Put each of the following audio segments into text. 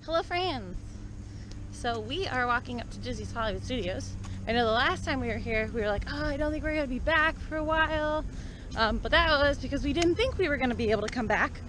Hello friends! So we are walking up to Disney's Hollywood Studios. I know the last time we were here we were like, oh, I don't think we're going to be back for a while. But that was because we didn't think we were going to be able to come back.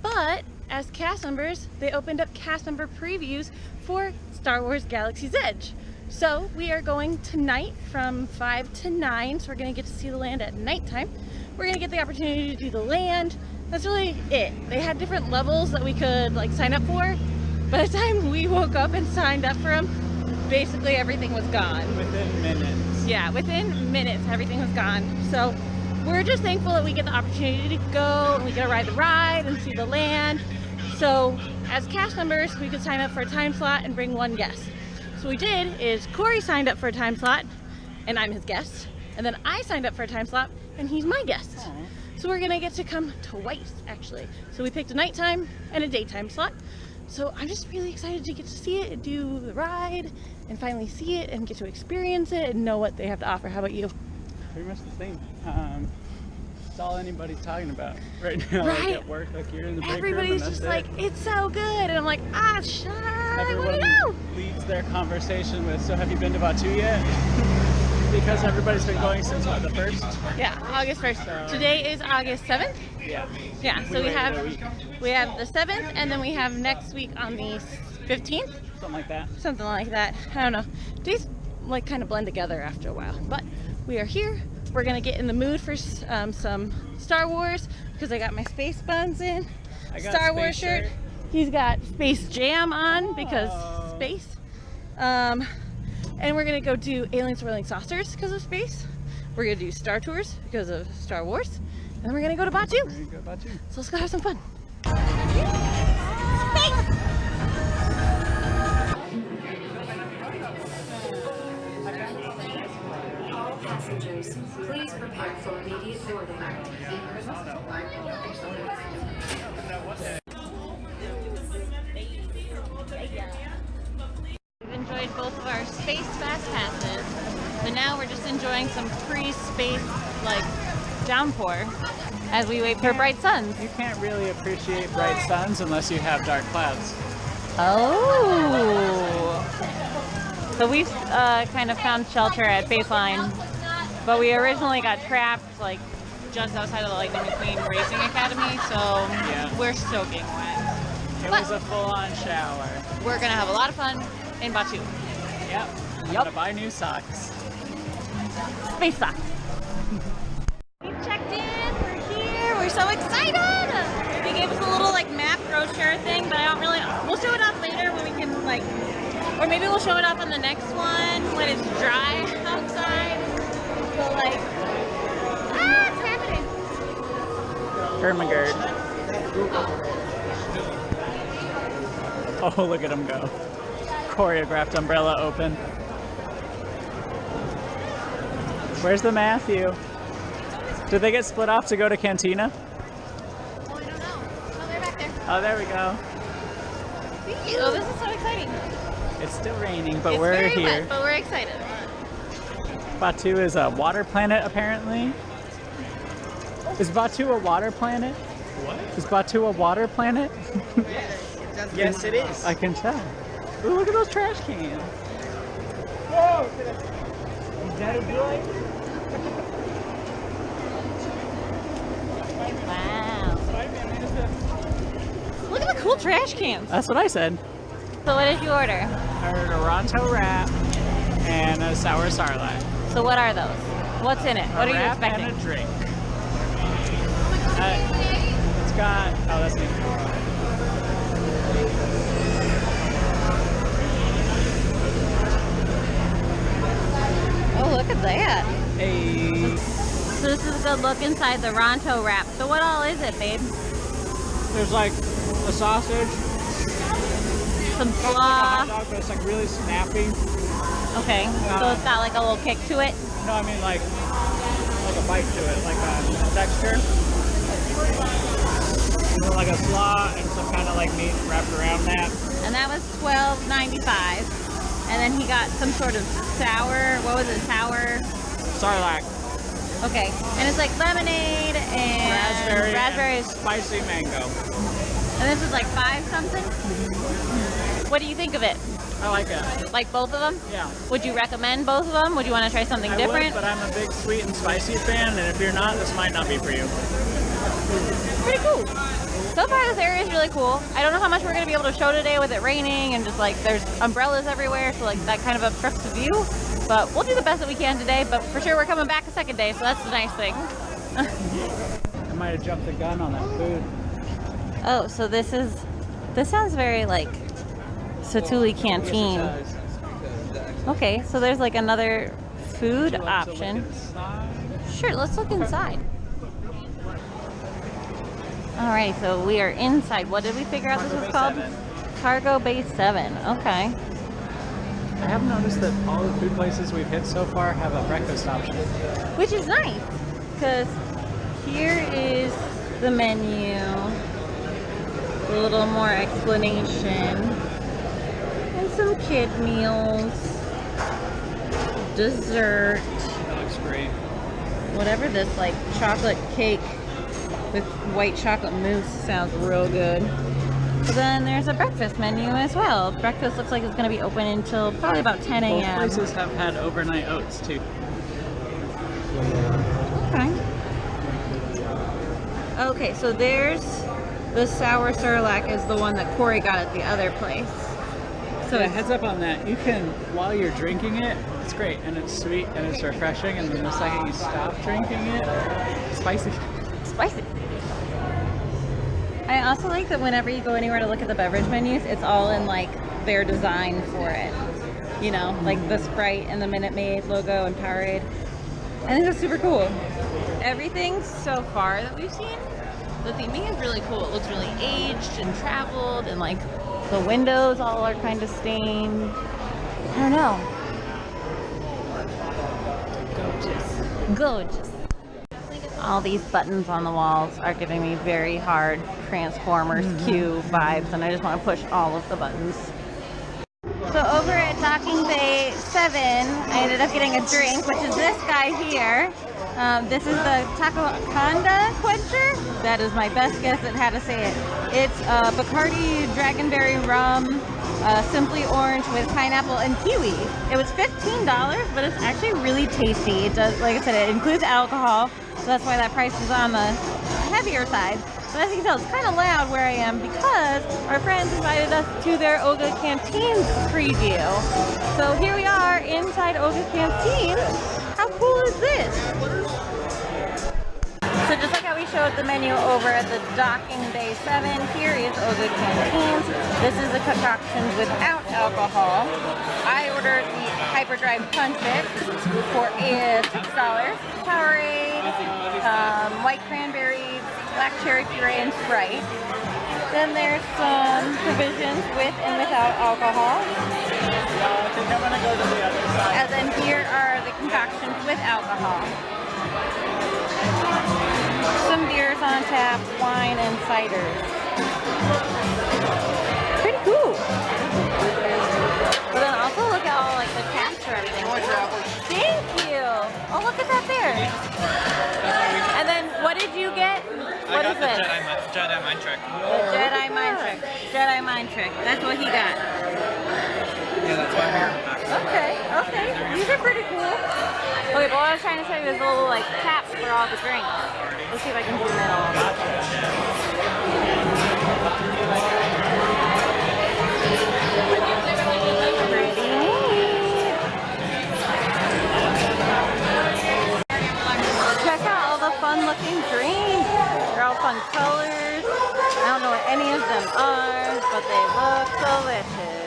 But as cast members, they opened up cast member previews for Star Wars Galaxy's Edge. So we are going tonight from 5 to 9, so we're going to get to see the land at nighttime. We're going to get the opportunity to do the land. That's really it. They had different levels that we could like sign up for. By the time we woke up and signed up for them, basically everything was gone. Within minutes. Yeah, within minutes everything was gone. So we're just thankful that we get the opportunity to go and we get to ride the ride and see the land. So as cast members, we could sign up for a time slot and bring one guest. So what we did is Corey signed up for a time slot and I'm his guest. And then I signed up for a time slot and he's my guest. Aww. So we're gonna get to come twice actually. So we picked a nighttime and a daytime slot. So I'm just really excited to get to see it and do the ride and finally see it and get to experience it and know what they have to offer. How about you? Pretty much the same. It's all anybody's talking about right now. Right? Like at work, like you're in the break Everybody's room just like, it's so good. And I'm like, ah, shut up, I wanna everyone know. leads their conversation with, so have you been to Batuu yet? Because everybody's been going since what, the 1st? Yeah, August 1st. So- Today is August 7th. Yeah. Yeah, so We we waited have a week. the 7th and then we have next week on the 15th. Something like that. Something like that. I don't know. Days like kind of blend together after a while. But we are here. We're gonna get in the mood for some Star Wars because I got my space buns in. I got Star a Wars space shirt. He's got Space Jam on because Oh. space. And we're gonna go do Alien Swirling Saucers because of space. We're gonna do Star Tours because of Star Wars. And then we're gonna go to Batuu. We're gonna go Batuu. So let's go have some fun. All passengers, please prepare for immediate boarding. We've enjoyed both of our space fast passes, but now we're just enjoying some pre-space like downpour as we wait for bright suns. You can't really appreciate bright suns unless you have dark clouds. Oh! So we've kind of found shelter at Baseline, but we originally got trapped like just outside of the Lightning McQueen Racing Academy, so Yeah. we're soaking wet. It But- was a full-on shower. We're gonna have a lot of fun in Batuu. Yep. I'm gonna buy new socks. Space socks. We checked in, we're here, we're so excited! They gave us a little like map brochure thing, but I don't really, we'll show it off later when we can like, or maybe we'll show it off on the next one when it's dry outside. So like, it's happening. Ermagerd. Oh, look at him go. Choreographed umbrella open. Where's the Matthew? Did they get split off to go to Cantina? Oh, I don't know. Oh, they're back there. Oh, there we go. Oh, this is so exciting. It's still raining, but It's we're very here. wet, but we're excited. Batuu is a water planet, apparently. Is Batuu a water planet? What? Is Batuu a water planet? Yes, it is. I can tell. Ooh, look at those trash cans. Whoa! Is that a boy? Wow. Look at the cool trash cans. That's what I said. So what did you order? I ordered a Ronto wrap and a sour sarlacc. So what are those? What's in it? What are you wrap expecting? and a drink. It's got, oh, that's me. Oh, look at that. Hey. So this is a good look inside the Ronto wrap. So what all is it, babe? There's like a sausage, Some kind of like a slaw. hot dog, but it's like really snappy. Okay. So it's got like a little kick to it. No, I mean like a bite to it, like a texture. And then like a slaw and some kind of like meat wrapped around that. And that was $12.95. And then he got some sort of sour, what was it, sour? Sarlacc. Okay. And it's like lemonade and Raspberry raspberries. and spicy mango. And this is like 5 something? What do you think of it? I like it. Like both of them? Yeah. Would you recommend both of them? Would you want to try something I different? would, but I'm a big sweet and spicy fan, and if you're not, this might not be for you. Pretty cool. So far this area is really cool. I don't know how much we're going to be able to show today with it raining and just like there's umbrellas everywhere, so like that kind of obstructs the view. But we'll do the best that we can today, but for sure we're coming back a second day, so that's the nice thing. I might have jumped the gun on that food. Oh, so this sounds very like Satuli Canteen. Okay, so there's like another food option. Sure, let's look inside. Alright, so we are inside. What did we figure out this was called? Cargo Bay 7. Okay. I have noticed that all the food places we've hit so far have a breakfast option. Which is nice, because here is the menu. A little more explanation. And some kid meals. Dessert. That looks great. Whatever this, like, chocolate cake with white chocolate mousse sounds real good. But then there's a breakfast menu as well. Breakfast looks like it's going to be open until probably about 10 a.m. Both places have had overnight oats too. Okay. Okay, so there's the sour Cerelac is the one that Corey got at the other place. So Yeah, heads up on that. You can, while you're drinking it, it's great and it's sweet and it's refreshing, and then the second you stop drinking it, spicy. spicy. I also like that whenever you go anywhere to look at the beverage menus, it's all in like their design for it. You know, like the Sprite and the Minute Maid logo and Powerade. I think that's super cool. Everything so far that we've seen, the theming is really cool. It looks really aged and traveled, and like the windows all are kind of stained. I don't know. Gorgeous. All these buttons on the walls are giving me very hard Transformers Q vibes, and I just want to push all of the buttons. So over at Docking Bay 7, I ended up getting a drink, which is this guy here. This is the Tacoconda Quencher. That is my best guess at how to say it. It's Bacardi Dragonberry Rum, Simply Orange with pineapple and kiwi. It was $15, but it's actually really tasty. It does, like I said, it includes alcohol, so that's why that price is on the heavier side. But as you can tell, it's kind of loud where I am because our friends invited us to their Oga Canteen preview. So here we are inside Oga Canteen. How cool is this? So just like how we showed the menu over at the Docking Bay 7, here is Oga Canteens. This is the concoctions without alcohol. I ordered the Hyperdrive Punch It for $6. Powerade, white cranberry, black cherry puree, and Sprite. Then there's some provisions with and without alcohol. I think I'm gonna go to the other side. And then here are the concoctions with alcohol. Some beers on tap, wine, and ciders. Pretty cool. But then also look at all like the taps for everything. Thank you. Oh, look at that there. And then what did you get? What is this? Jedi Mind Trick. The Jedi Mind Trick. Jedi Mind Trick. That's what he got. Yeah, that's why we're Okay, okay. These are pretty cool. Okay, but what I was trying to show you is little like taps for all the drinks. Let's see if I can zoom in a little bit. Pretty neat. Check out all the fun looking drinks. They're all fun colors. I don't know what any of them are, but they look delicious.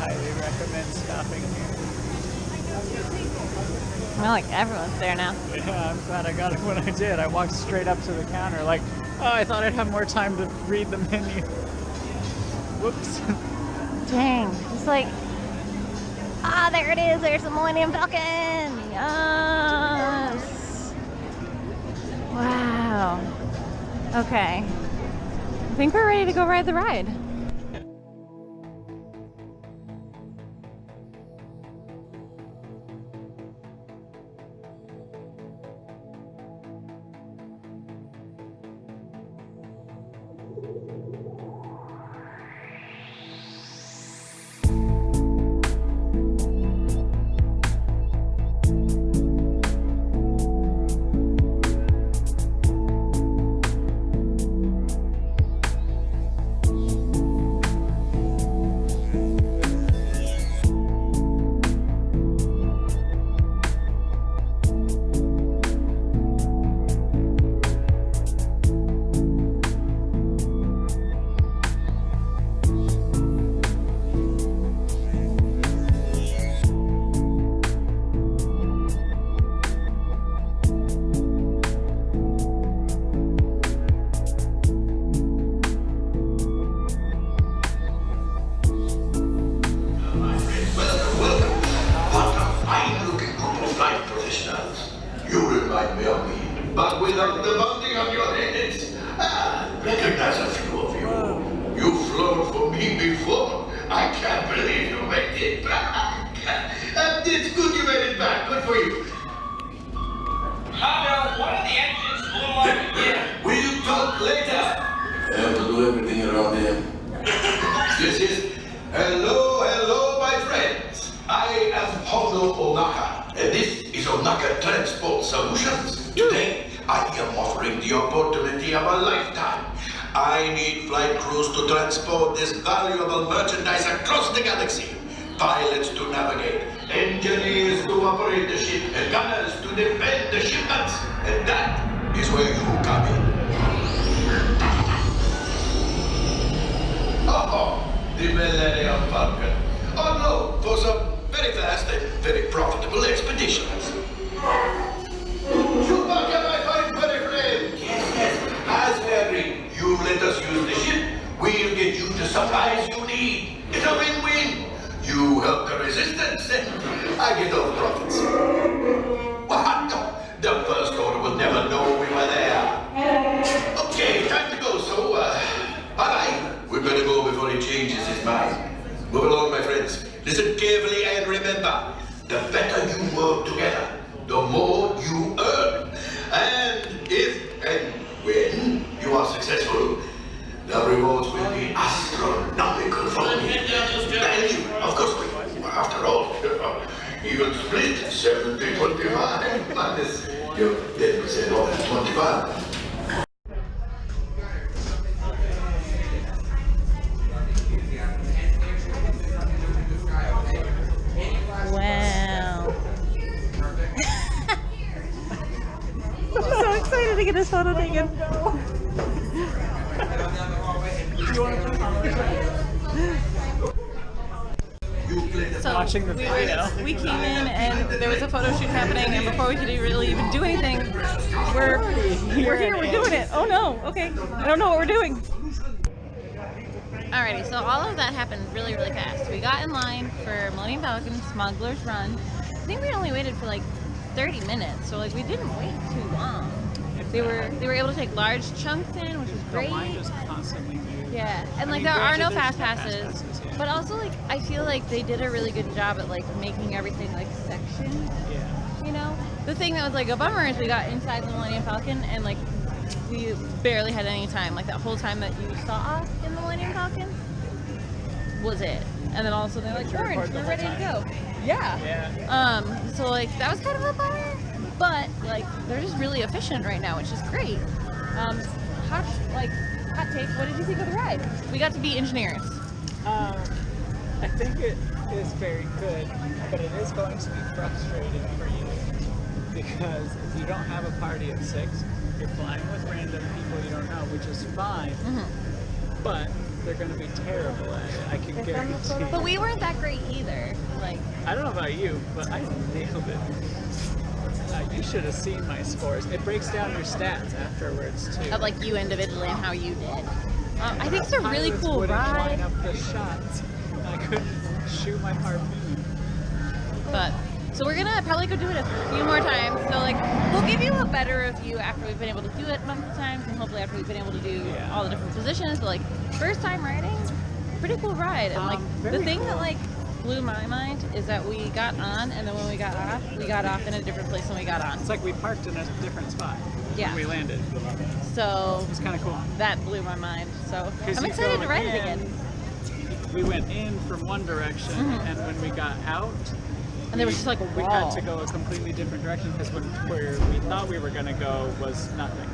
Highly recommend stopping here. I feel like everyone's there now. Yeah, I'm glad I got it when I did. I walked straight up to the counter like, Oh, I thought I'd have more time to read the menu. Whoops. Dang. It's like, there it is. There's the Millennium Falcon. Yes. Wow. Okay. I think we're ready to go ride the ride. But without the bounty on your heads, recognize a few of you. You've flown for me before. I can't believe you made it back. It's good you made it back. Good for you. One of the engines blew up again. Will you talk later? I have to do everything around here. This is hello, my friends. I am Hondo Onaka, and this is Onaka Transport Solutions. Today, I am offering the opportunity of a lifetime. I need flight crews to transport this valuable merchandise across the galaxy. Pilots to navigate, engineers to operate the ship, and gunners to defend the shipments. And that is where you come in. The Millennium Falcon. On loan for some very fast and very profitable expeditions. Chewbacca, my fine buddy friend. Yes. As Harry, you let us use the ship, we'll get you the supplies you need. It's a win-win. You help the resistance, and I get all the profits. What? No, the First Order will never know we were there. Okay, time to go, so, bye-bye. We better go before he changes his mind. Move along, my friends. Listen carefully and remember, the better you work together, the more you earn. And if and when you are successful, the rewards will be astronomical for me. And you, of course, after all, even split 70-25 minus your 10% off 25. Wow. I'm so excited to get this photo taken. So Watching the video. we came in and there was a photo shoot happening, and before we could really even do anything, we're here, we're doing it. Oh no, okay. I don't know what we're doing. Alrighty, so all of that happened really, really fast. We got in line for Millennium Falcon Smuggler's Run. I think we only waited for like 30 minutes, so like we didn't wait too long. They were able to take large chunks in, which was great. The line just constantly moves. Yeah, and I like mean, there are granted, no there's fast no passes, yeah. but also like I feel like they did a really good job at like making everything like sectioned. Yeah. You know, the thing that was like a bummer is we got inside the Millennium Falcon and like we barely had any time. Like that whole time that you saw us in the Millennium Falcon was it, and then all of a sudden they're like, orange, we're ready to go. Yeah. Yeah. So like that was kind of a bummer, but like they're just really efficient right now, which is great. Hot take, what did you think of the ride? We got to be engineers. I think it is very good, but it is going to be frustrating for you because if you don't have a party of 6, you're flying with random people you don't know, which is fine, but they're going to be terrible at it, I can guarantee. But we weren't that great either. Like, I don't know about you, but I nailed it. You should have seen my scores. It breaks down your stats afterwards too. Of like you individually and how you did. I think it's a really Pilots cool wouldn't ride. line up the shots. I couldn't shoot my harpoon. But so we're gonna probably go do it a few more times. So like we'll give you a better review after we've been able to do it multiple times, and hopefully after we've been able to do all the different positions. But like first time riding, pretty cool ride. And like the thing that like blew my mind is that we got on, and then when we got off in a different place than we got on. It's like we parked in a different spot when we landed. So It was kind of cool. that blew my mind. So 'Cause I'm you excited go to ride it in, again. We went in from one direction, and when we got out, And there was just like a we wall. had to go a completely different direction because where we thought we were going to go was nothing.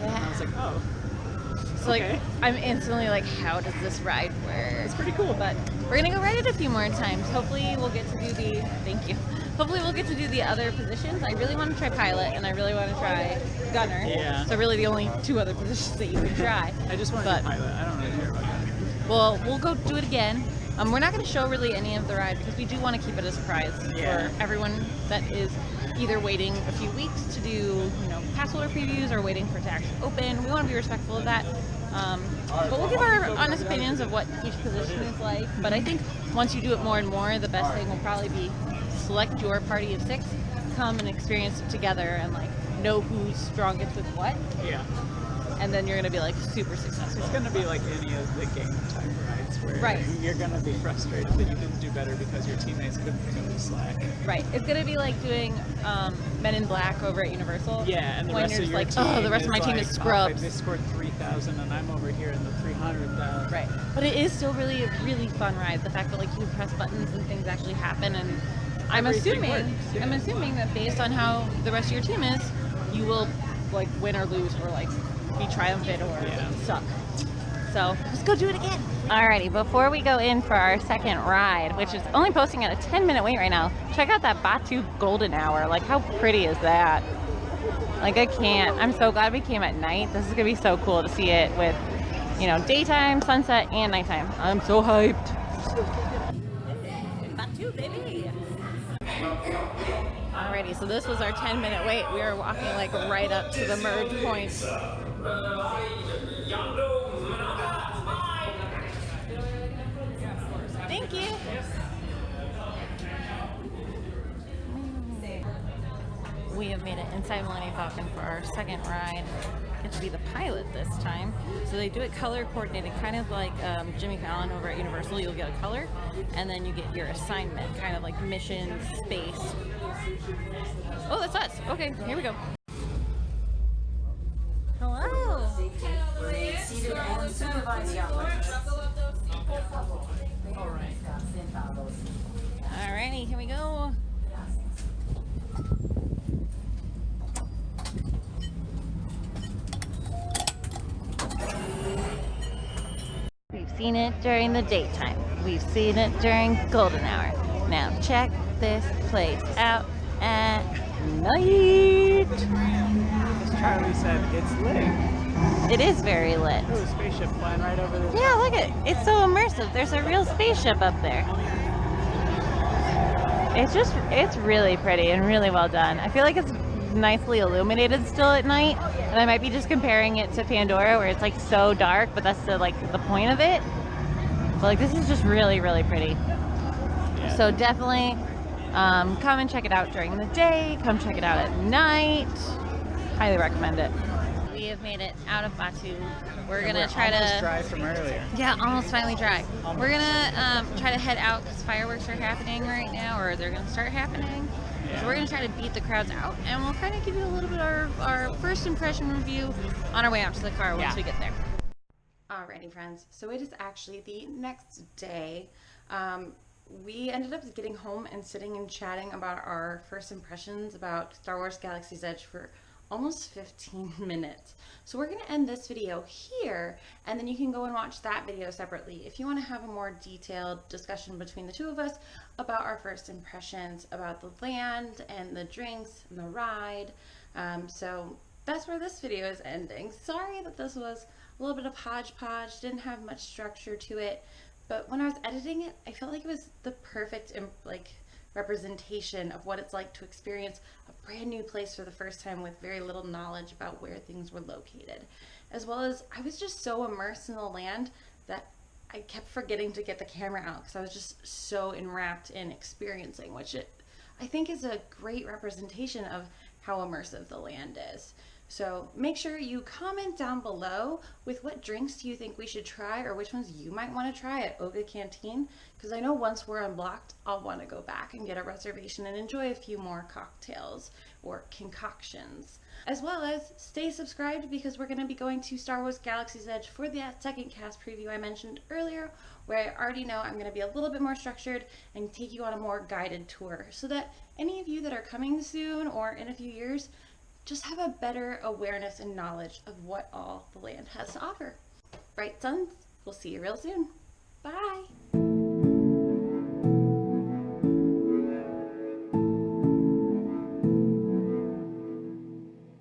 And I was like, oh, So okay. like I'm instantly like, how does this ride work? It's pretty cool. But we're gonna go ride it a few more times. Hopefully we'll get to do the Hopefully we'll get to do the other positions. I really want to try pilot and I really want to try gunner. Yeah. So really the only two other positions that you can try. I just want to do pilot. I don't really care about that. Well, we'll go do it again. We're not going to show really any of the ride because we do want to keep it a surprise for everyone that is either waiting a few weeks to do, pass holder previews or waiting for it to actually open. We want to be respectful of that. But we'll give our honest opinions of what each position is like. But I think once you do it more and more, the best thing will probably be select your party of 6, come and experience it together and like know who's strongest with what. Yeah. And then you're going to be like super successful. It's going to be like any of the game type rides where you're going to be frustrated that you didn't do better because your teammates couldn't pick up the slack. Right. It's going to be like doing Men in Black over at Universal. Yeah, and the when rest you're of just your like, team oh, the rest of my team is scrubs. They scored 3,000 and I'm over here in the 300,000. Right. But it is still really a really fun ride. The fact that like you press buttons and things actually happen, and I'm assuming that based on how the rest of your team is, you will like win or lose or like be triumphant or suck. So let's go do it again. Alrighty, before we go in for our second ride, which is only posting at a 10-minute wait right now, check out that Batuu golden hour. Like, how pretty is that? Like, I can't. I'm so glad we came at night. This is gonna be so cool to see it with, daytime, sunset, and nighttime. I'm so hyped. Batuu, baby. Alrighty, so this was our 10-minute wait. We are walking like right up to the merge point. Thank you. We have made it inside Millennium Falcon for our second ride. Get to be the pilot this time. So they do it color coordinated, kind of like Jimmy Fallon over at Universal. You'll get a color, and then you get your assignment, kind of like mission, space. Oh, that's us. Okay, here we go. Hello. Seated and supervise the operators. Alrighty, here we go. We've seen it during the daytime. We've seen it during golden hour. Now check this place out at night. As Charlie said, it's lit. It is very lit. There's a spaceship flying right over there. Yeah, look at it. It's so immersive. There's a real spaceship up there. It's really pretty and really well done. I feel like it's nicely illuminated still at night, and I might be just comparing it to Pandora where it's like so dark, but that's the point of it. But like this is just really, really pretty. Yeah. So definitely come and check it out during the day, come check it out at night. Highly recommend it. We have made it out of Batuu. We're gonna try to dry from earlier. Yeah, almost finally dry. We're gonna try to head out because fireworks are happening right now, or they're gonna start happening. Yeah. So we're gonna try to beat the crowds out, and we'll kind of give you a little bit of our first impression review on our way out to the car once we get there. Alrighty, friends. So it is actually the next day. We ended up getting home and sitting and chatting about our first impressions about Star Wars Galaxy's Edge for almost 15 minutes. So we're going to end this video here, and then you can go and watch that video separately if you want to have a more detailed discussion between the two of us about our first impressions about the land and the drinks and the ride. So that's where this video is ending. Sorry that this was a little bit of hodgepodge, didn't have much structure to it, but when I was editing it, I felt like it was the perfect representation of what it's like to experience a brand new place for the first time with very little knowledge about where things were located. As well as I was just so immersed in the land that I kept forgetting to get the camera out because I was just so enwrapped in experiencing, which I think is a great representation of how immersive the land is. So make sure you comment down below with what drinks do you think we should try, or which ones you might want to try at Oga Canteen, because I know once we're unblocked, I'll want to go back and get a reservation and enjoy a few more cocktails or concoctions. As well as stay subscribed, because we're going to be going to Star Wars Galaxy's Edge for that second cast preview I mentioned earlier, where I already know I'm going to be a little bit more structured and take you on a more guided tour, so that any of you that are coming soon or in a few years just have a better awareness and knowledge of what all the land has to offer. Right, sons? We'll see you real soon. Bye!